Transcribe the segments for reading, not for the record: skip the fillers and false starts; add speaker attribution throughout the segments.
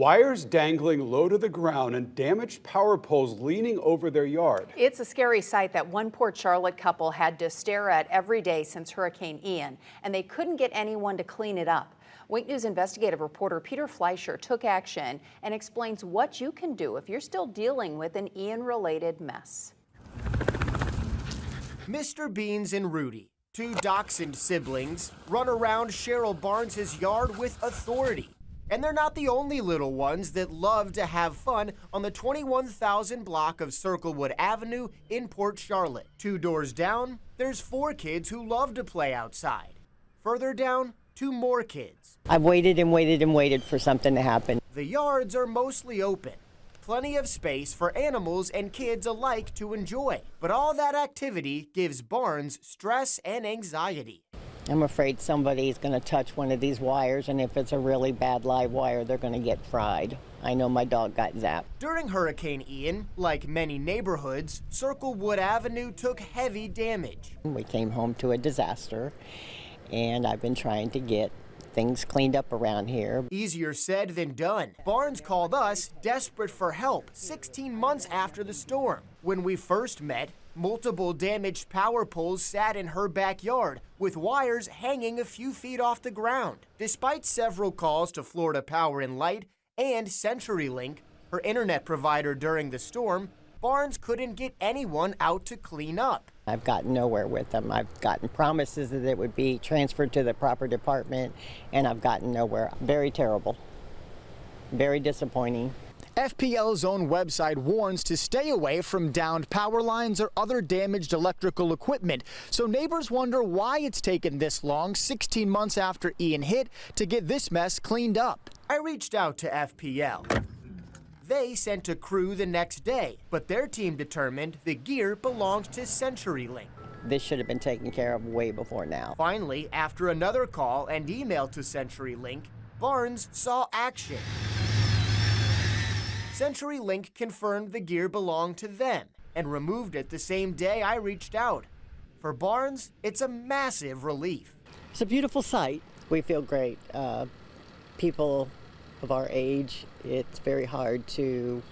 Speaker 1: Wires dangling low to the ground and damaged power poles leaning over their yard.
Speaker 2: It's a scary sight that one Port Charlotte couple had to stare at every day since Hurricane Ian, and they couldn't get anyone to clean it up. Wink News investigative reporter Peter Fleischer took action and explains what you can do if you're still dealing with an Ian-related mess.
Speaker 3: Mr. Beans and Rudy, two dachshund siblings, run around Cheryl Barnes' yard with authority. And they're not the only little ones that love to have fun on the 21,000 block of Circlewood Avenue in Port Charlotte. 2 doors down, there's 4 kids who love to play outside. Further down, 2 more kids.
Speaker 4: I've waited and waited and waited for something to happen.
Speaker 3: The yards are mostly open. Plenty of space for animals and kids alike to enjoy. But all that activity gives Barnes stress and anxiety.
Speaker 4: I'm afraid somebody's going to touch one of these wires, and if it's a really bad live wire, they're going to get fried. I know my dog got zapped.
Speaker 3: During Hurricane Ian, like many neighborhoods, Circlewood Avenue took heavy damage.
Speaker 4: We came home to a disaster, and I've been trying to get things cleaned up around here.
Speaker 3: Easier said than done. Barnes called us desperate for help 16 months after the storm. When we first met, multiple damaged power poles sat in her backyard with wires hanging a few feet off the ground. Despite several calls to Florida Power and Light and CenturyLink, her internet provider during the storm, Barnes couldn't get anyone out to clean up.
Speaker 4: I've gotten nowhere with them. I've gotten promises that it would be transferred to the proper department, and I've gotten nowhere. Very terrible. Very disappointing.
Speaker 5: FPL's own website warns to stay away from downed power lines or other damaged electrical equipment. So neighbors wonder why it's taken this long, 16 months after Ian hit, to get this mess cleaned up.
Speaker 3: I reached out to FPL. They sent a crew the next day, but their team determined the gear belonged to CenturyLink.
Speaker 4: This should have been taken care of way before now.
Speaker 3: Finally, after another call and email to CenturyLink, Barnes saw action. CenturyLink confirmed the gear belonged to them and removed it the same day I reached out. For Barnes, it's a massive relief.
Speaker 4: It's a beautiful sight. We feel great. People of our age, it's very hard to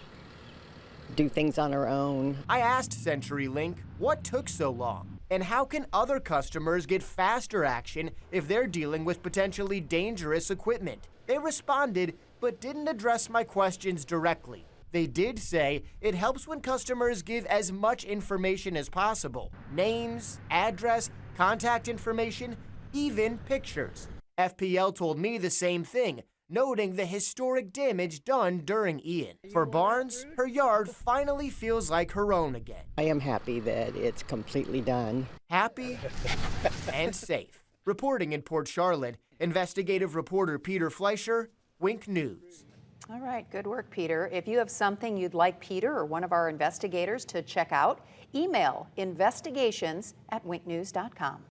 Speaker 4: do things on our own.
Speaker 3: I asked CenturyLink what took so long and how can other customers get faster action if they're dealing with potentially dangerous equipment. They responded but didn't address my questions directly. They did say it helps when customers give as much information as possible. Names, address, contact information, even pictures. FPL told me the same thing, noting the historic damage done during Ian. For Barnes, her yard finally feels like her own again.
Speaker 4: I am happy that it's completely done.
Speaker 3: Happy and safe. Reporting in Port Charlotte, investigative reporter Peter Fleischer, Wink News.
Speaker 2: All right, good work, Peter. If you have something you'd like Peter or one of our investigators to check out, email investigations@winknews.com.